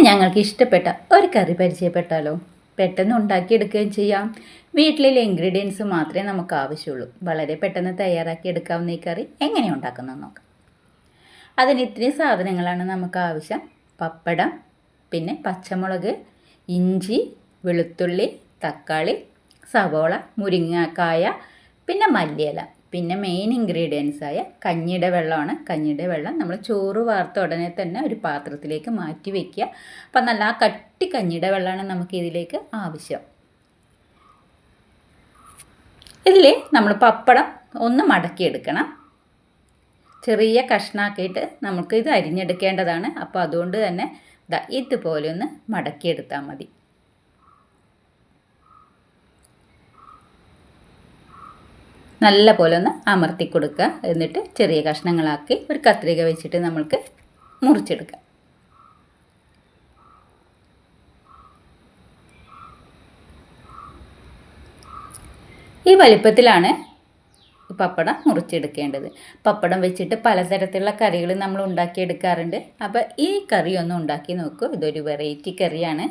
ഞങ്ങൾക്ക് ഇഷ്ടപ്പെട്ട ഒരു കറി പരിചയപ്പെട്ടാലോ? പെട്ടെന്ന് ഉണ്ടാക്കിയെടുക്കുകയും ചെയ്യാം. വീട്ടിലെ ഇൻഗ്രീഡിയൻസ് മാത്രമേ നമുക്ക് ആവശ്യമുള്ളൂ. വളരെ പെട്ടെന്ന് തയ്യാറാക്കി എടുക്കാവുന്ന ഈ കറി എങ്ങനെ ഉണ്ടാക്കുന്നത് നോക്കാം. അതിന് ഇത്രയും സാധനങ്ങളാണ് നമുക്ക് ആവശ്യം. പപ്പടം, പിന്നെ പച്ചമുളക്, ഇഞ്ചി, വെളുത്തുള്ളി, തക്കാളി, സവോള, മുരിങ്ങക്കായ, പിന്നെ മല്ലിയില. പിന്നെ മെയിൻ ഇൻഗ്രീഡിയൻസായ കഞ്ഞിയുടെ വെള്ളമാണ്. കഞ്ഞിയുടെ വെള്ളം നമ്മൾ ചോറ് വാർത്ത ഉടനെ തന്നെ ഒരു പാത്രത്തിലേക്ക് മാറ്റി വയ്ക്കുക. അപ്പം നല്ല ആ കട്ടി കഞ്ഞിയുടെ വെള്ളമാണ് നമുക്ക് ഇതിലേക്ക് ആവശ്യം. ഇതിൽ നമ്മൾ പപ്പടം ഒന്ന് മടക്കിയെടുക്കണം. ചെറിയ കഷ്ണാക്കിയിട്ട് നമുക്ക് ഇത് അരിഞ്ഞെടുക്കേണ്ടതാണ്. അപ്പോൾ അതുകൊണ്ട് തന്നെ ഇതുപോലെ ഒന്ന് മടക്കിയെടുത്താൽ മതി. നല്ല പോലെ ഒന്ന് അമർത്തി കൊടുക്കുക. എന്നിട്ട് ചെറിയ കഷ്ണങ്ങളാക്കി ഒരു കത്രിക വെച്ചിട്ട് നമ്മൾക്ക് മുറിച്ചെടുക്കാം. ഈ വലിപ്പത്തിലാണ് പപ്പടം മുറിച്ചെടുക്കേണ്ടത്. പപ്പടം വെച്ചിട്ട് പലതരത്തിലുള്ള കറികൾ നമ്മൾ ഉണ്ടാക്കിയെടുക്കാറുണ്ട്. അപ്പോൾ ഈ കറി ഒന്ന് ഉണ്ടാക്കി നോക്കൂ. ഇതൊരു വെറൈറ്റി കറിയാണ്.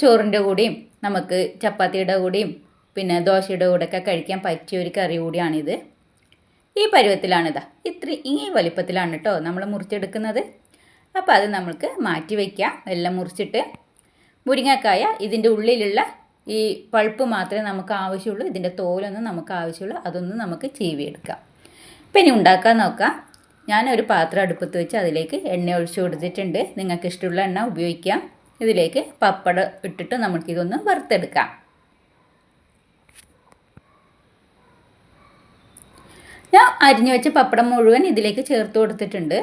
ചോറിൻ്റെ കൂടെയും നമുക്ക് ചപ്പാത്തിയുടെ കൂടെയും പിന്നെ ദോശയുടെ കൂടെയൊക്കെ കഴിക്കാൻ പറ്റിയ ഒരു കറി കൂടിയാണിത്. ഈ പരുവത്തിലാണിതാ, ഈ വലിപ്പത്തിലാണ് കേട്ടോ നമ്മൾ മുറിച്ചെടുക്കുന്നത്. അപ്പോൾ അത് നമുക്ക് മാറ്റി വയ്ക്കാം. എല്ലാം മുറിച്ചിട്ട് മുരിങ്ങക്കായ ഇതിൻ്റെ ഉള്ളിലുള്ള ഈ പൾപ്പ് മാത്രമേ നമുക്ക് ആവശ്യമുള്ളൂ. ഇതിൻ്റെ തോലൊന്നും നമുക്ക് ആവശ്യമുള്ളൂ. അതൊന്നും നമുക്ക് ചീവിയെടുക്കാം. ഇപ്പം ഇനി ഉണ്ടാക്കാൻ നോക്കാം. ഞാനൊരു പാത്രം അടുപ്പത്ത് വെച്ച് അതിലേക്ക് എണ്ണ ഒഴിച്ചു കൊടുത്തിട്ടുണ്ട്. നിങ്ങൾക്ക് ഇഷ്ടമുള്ള എണ്ണ ഉപയോഗിക്കാം. ഇതിലേക്ക് പപ്പടം ഇട്ടിട്ട് നമുക്കിതൊന്ന് വറുത്തെടുക്കാം. ഞാൻ അരിഞ്ഞു വെച്ച പപ്പടം മുഴുവൻ ഇതിലേക്ക് ചേർത്ത് കൊടുത്തിട്ടുണ്ട്.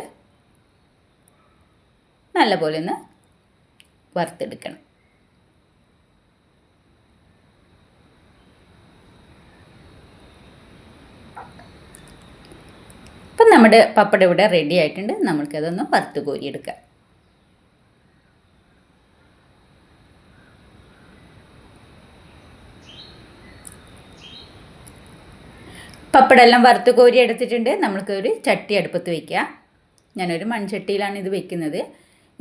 നല്ലപോലെ ഒന്ന് വറുത്തെടുക്കണം. അപ്പം നമ്മുടെ പപ്പടം ഇവിടെ റെഡി ആയിട്ടുണ്ട്. നമ്മൾക്കതൊന്ന് വറുത്ത് കോരിയെടുക്കാം. പപ്പടെല്ലാം വറുത്ത് കോരി എടുത്തിട്ടുണ്ട്. നമ്മൾക്കൊരു ചട്ടി അടുപ്പത്ത് വയ്ക്കുക. ഞാനൊരു മൺചട്ടിയിലാണ് ഇത് വെക്കുന്നത്.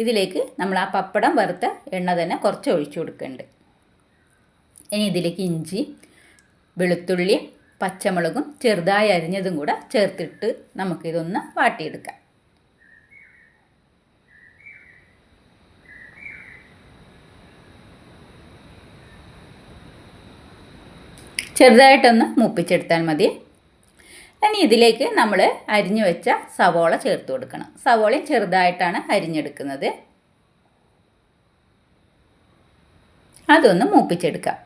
ഇതിലേക്ക് നമ്മൾ ആ പപ്പടം വറുത്ത എണ്ണ തന്നെ കുറച്ച് ഒഴിച്ചു കൊടുക്കുന്നുണ്ട്. ഇനി ഇതിലേക്ക് ഇഞ്ചി, വെളുത്തുള്ളി, പച്ചമുളകും ചെറുതായി അരിഞ്ഞതും കൂടെ ചേർത്തിട്ട് നമുക്കിതൊന്ന് വാട്ടിയെടുക്കാം. ചെറുതായിട്ടൊന്ന് മൂപ്പിച്ചെടുത്താൽ മതി. ഇനി ഇതിലേക്ക് നമ്മൾ അരിഞ്ഞു വെച്ച സവോള ചേർത്ത് കൊടുക്കണം. സവോളയും ചെറുതായിട്ടാണ് അരിഞ്ഞെടുക്കുന്നത്. അതൊന്ന് മൂപ്പിച്ചെടുക്കാം.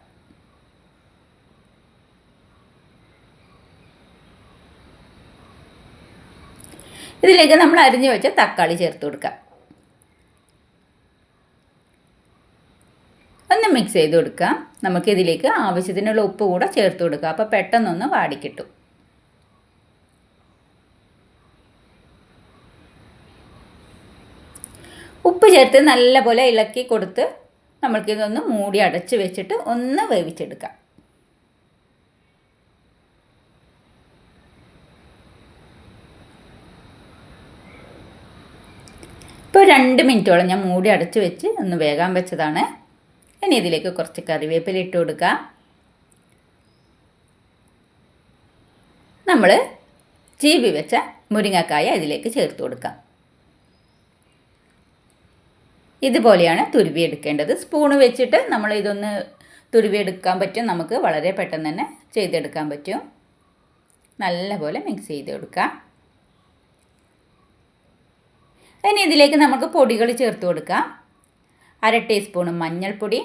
ഇതിലേക്ക് നമ്മൾ അരിഞ്ഞു വെച്ച തക്കാളി ചേർത്ത് കൊടുക്കാം. ഒന്ന് മിക്സ് ചെയ്ത് കൊടുക്കാം. നമുക്കിതിലേക്ക് ആവശ്യത്തിനുള്ള ഉപ്പ് കൂടെ ചേർത്ത് കൊടുക്കുക. അപ്പോൾ പെട്ടെന്നൊന്ന് വാടിക്കിട്ടും. ഉപ്പ് ചേർത്ത് നല്ലപോലെ ഇളക്കി കൊടുത്ത് നമ്മൾക്കിതൊന്ന് മൂടി അടച്ച് വെച്ചിട്ട് ഒന്ന് വേവിച്ചെടുക്കാം. ഇപ്പോൾ 2 മിനിറ്റോളം ഞാൻ മൂടി അടച്ച് വെച്ച് ഒന്ന് വേകാൻ വെച്ചതാണ്. ഇനി ഇതിലേക്ക് കുറച്ച് കറിവേപ്പില ഇട്ട് കൊടുക്കുക. നമ്മൾ ചീവി വെച്ച മുരിങ്ങക്കായ ഇതിലേക്ക് ചേർത്ത് കൊടുക്കാം. ഇതുപോലെയാണ് തുരുവിയെടുക്കേണ്ടത്. സ്പൂണ് വെച്ചിട്ട് നമ്മൾ ഇതൊന്ന് തുരുവിയെടുക്കാൻ പറ്റും. നമുക്ക് വളരെ പെട്ടെന്ന് തന്നെ ചെയ്തെടുക്കാൻ പറ്റും. നല്ലപോലെ മിക്സ് ചെയ്ത് കൊടുക്കാം. ഇനി ഇതിലേക്ക് നമുക്ക് പൊടികൾ ചേർത്ത് കൊടുക്കാം. 1/2 ടീസ്പൂൺ മഞ്ഞൾപ്പൊടി,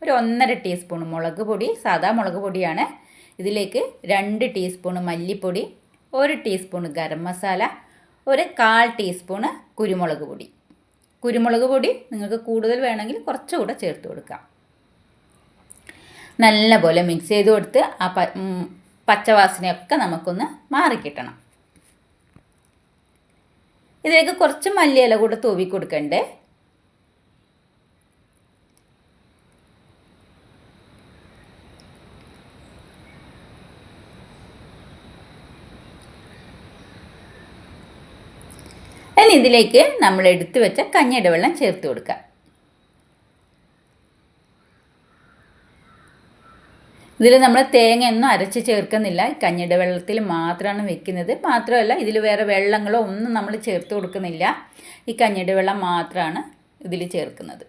ഒരു 1.5 ടീസ്പൂൺ മുളക് പൊടി, സാദാ മുളക് പൊടിയാണ്. ഇതിലേക്ക് 2 ടീസ്പൂൺ മല്ലിപ്പൊടി, 1 ടീസ്പൂൺ ഗരം മസാല, ഒരു 1/4 ടീസ്പൂൺ കുരുമുളക് പൊടി. കുരുമുളക് പൊടി നിങ്ങൾക്ക് കൂടുതൽ വേണമെങ്കിൽ കുറച്ചുകൂടെ ചേർത്ത് കൊടുക്കാം. നല്ലപോലെ മിക്സ് ചെയ്ത് കൊടുത്ത് ആ പച്ചവാസനയൊക്കെ നമുക്കൊന്ന് മാറിക്കിട്ടണം. ഇതിലേക്ക് കുറച്ച് മല്ലിയില കൂടെ തൂവി കൊടുക്കണ്ടേ. ഇനി ഇനി ഇതിലേക്ക് നമ്മൾ എടുത്തു വെച്ച കഞ്ഞിയുടെ വെള്ളം ചേർത്ത് കൊടുക്കാം. ഇതിൽ നമ്മൾ തേങ്ങയൊന്നും അരച്ച് ചേർക്കുന്നില്ല, കഞ്ഞിയുടെ വെള്ളത്തിൽ മാത്രമാണ് വെക്കുന്നത്. മാത്രമല്ല ഇതിൽ വേറെ വെള്ളങ്ങളോ ഒന്നും നമ്മൾ ചേർത്ത് കൊടുക്കുന്നില്ല, ഈ കഞ്ഞിയുടെ വെള്ളം മാത്രമാണ് ഇതിൽ ചേർക്കുന്നത്.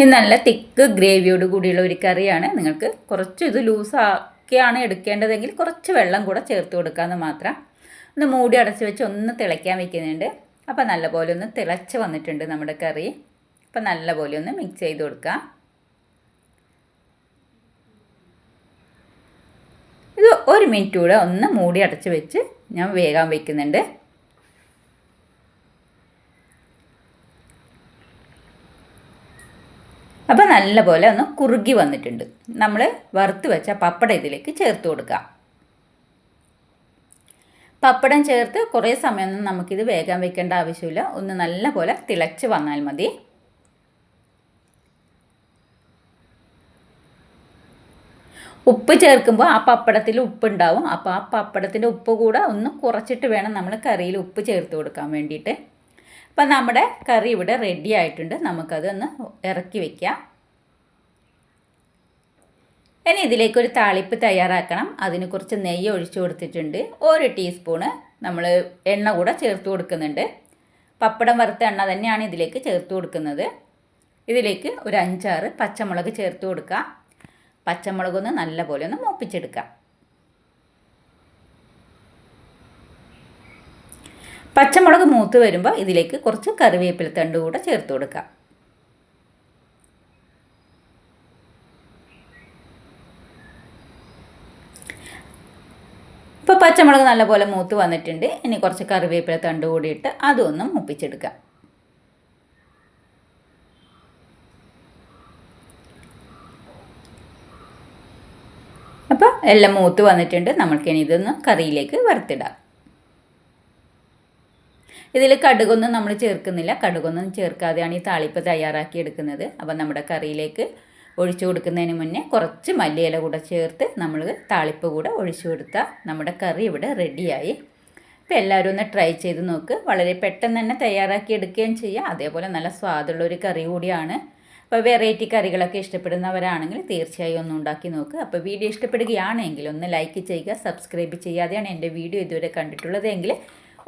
ഇത് നല്ല തിക്ക് ഗ്രേവിയോട് കൂടിയുള്ള ഒരു കറിയാണ്. നിങ്ങൾക്ക് കുറച്ച് ഇത് ലൂസാക്കിയാണ് എടുക്കേണ്ടതെങ്കിൽ കുറച്ച് വെള്ളം കൂടെ ചേർത്ത് കൊടുക്കാമെന്ന് മാത്രം. ഒന്ന് മൂടി അടച്ച് വെച്ച് ഒന്ന് തിളയ്ക്കാൻ വെക്കുന്നുണ്ട്. അപ്പോൾ നല്ലപോലെ ഒന്ന് തിളച്ച് വന്നിട്ടുണ്ട് നമ്മുടെ കറി. അപ്പോൾ നല്ലപോലെ ഒന്ന് മിക്സ് ചെയ്ത് കൊടുക്കാം. ഇത് 1 മിനിറ്റ് കൂടെ ഒന്ന് മൂടി അടച്ച് വെച്ച് ഞാൻ വേഗം വയ്ക്കുന്നുണ്ട്. അപ്പോൾ നല്ലപോലെ ഒന്ന് കുറുകി വന്നിട്ടുണ്ട്. നമ്മൾ വറുത്ത് വെച്ച പപ്പടം ഇതിലേക്ക് ചേർത്ത് കൊടുക്കാം. പപ്പടം ചേർത്ത് കുറേ സമയമൊന്നും നമുക്കിത് വേഗം വെക്കേണ്ട ആവശ്യമില്ല. ഒന്ന് നല്ലപോലെ തിളച്ച് വന്നാൽ മതി. ഉപ്പ് ചേർക്കുമ്പോൾ ആ പപ്പടത്തിൽ ഉപ്പുണ്ടാവും. അപ്പോൾ ആ പപ്പടത്തിൻ്റെ ഉപ്പ് കൂടെ ഒന്ന് കുറച്ചിട്ട് വേണം നമ്മൾ കറിയിൽ ഉപ്പ് ചേർത്ത് കൊടുക്കാൻ വേണ്ടിയിട്ട്. അപ്പം നമ്മുടെ കറി ഇവിടെ റെഡി ആയിട്ടുണ്ട്. നമുക്കതൊന്ന് ഇറക്കി വയ്ക്കാം. ഇനി ഇതിലേക്കൊരു താളിപ്പ് തയ്യാറാക്കണം. അതിന് കുറച്ച് നെയ്യ് ഒഴിച്ചു കൊടുത്തിട്ടുണ്ട്. 1 ടീസ്പൂണ് നമ്മൾ എണ്ണ കൂടെ ചേർത്ത് കൊടുക്കുന്നുണ്ട്. പപ്പടം വറുത്ത എണ്ണ തന്നെയാണ് ഇതിലേക്ക് ചേർത്ത് കൊടുക്കുന്നത്. ഇതിലേക്ക് ഒരു 5-6 പച്ചമുളക് ചേർത്ത് കൊടുക്കുക. പച്ചമുളകൊന്ന് നല്ലപോലെ ഒന്ന് മൂപ്പിച്ചെടുക്കാം. പച്ചമുളക് മൂത്ത് വരുമ്പോൾ ഇതിലേക്ക് കുറച്ച് കറിവേപ്പില തണ്ട് കൂടെ ചേർത്ത് കൊടുക്കാം. ഇപ്പോൾ പച്ചമുളക് നല്ലപോലെ മൂത്ത് വന്നിട്ടുണ്ട്. ഇനി കുറച്ച് കറിവേപ്പില തണ്ട് കൂടി ഇട്ട് അതൊന്ന് മൂപ്പിച്ചെടുക്കാം. അപ്പോൾ എല്ലാം മൂത്ത് വന്നിട്ടുണ്ട്. നമ്മൾക്കിനി ഇതൊന്ന് കറിയിലേക്ക് വറുത്തിടാം. ഇതിൽ കടുകൊന്നും നമ്മൾ ചേർക്കുന്നില്ല. കടുകൊന്നും ചേർക്കാതെയാണ് ഈ താളിപ്പ് തയ്യാറാക്കി എടുക്കുന്നത്. അപ്പോൾ നമ്മുടെ കറിയിലേക്ക് ഒഴിച്ചു കൊടുക്കുന്നതിന് മുന്നേ കുറച്ച് മല്ലിയില കൂടെ ചേർത്ത് നമ്മൾ താളിപ്പ് കൂടെ ഒഴിച്ചു കൊടുത്താൽ നമ്മുടെ കറി ഇവിടെ റെഡിയായി. അപ്പോൾ എല്ലാവരും ഒന്ന് ട്രൈ ചെയ്ത് നോക്ക്. വളരെ പെട്ടെന്ന് തന്നെ തയ്യാറാക്കി എടുക്കുകയും ചെയ്യാം. അതേപോലെ നല്ല സ്വാദുള്ളൊരു കറി കൂടിയാണ്. അപ്പോൾ വെറൈറ്റി കറികളൊക്കെ ഇഷ്ടപ്പെടുന്നവരാണെങ്കിൽ തീർച്ചയായും ഒന്ന് ഉണ്ടാക്കി നോക്ക്. അപ്പോൾ വീഡിയോ ഇഷ്ടപ്പെടുകയാണെങ്കിൽ ഒന്ന് ലൈക്ക് ചെയ്യുക. സബ്സ്ക്രൈബ് ചെയ്യാതെയാണ് എൻ്റെ വീഡിയോ ഇതുവരെ കണ്ടിട്ടുള്ളതെങ്കിൽ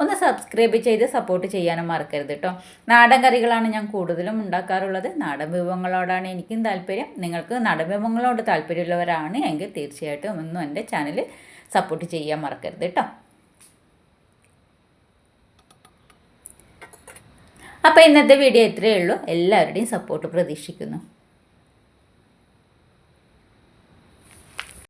ഒന്ന് സബ്സ്ക്രൈബ് ചെയ്ത് സപ്പോർട്ട് ചെയ്യാനും മറക്കരുത് കേട്ടോ. നാടൻ കറികളാണ് ഞാൻ കൂടുതലും ഉണ്ടാക്കാറുള്ളത്. നാടൻ വിഭവങ്ങളോടാണ് എനിക്കും താല്പര്യം. നിങ്ങൾക്ക് നാടൻ വിഭവങ്ങളോട് താല്പര്യമുള്ളവരാണ് എങ്കിൽ തീർച്ചയായിട്ടും ഒന്നും എൻ്റെ ചാനൽ സപ്പോർട്ട് ചെയ്യാൻ മറക്കരുത് കേട്ടോ. അപ്പോൾ ഇന്നത്തെ വീഡിയോ ഇത്രയേ ഉള്ളൂ. എല്ലാവരുടെയും സപ്പോർട്ട് പ്രതീക്ഷിക്കുന്നു.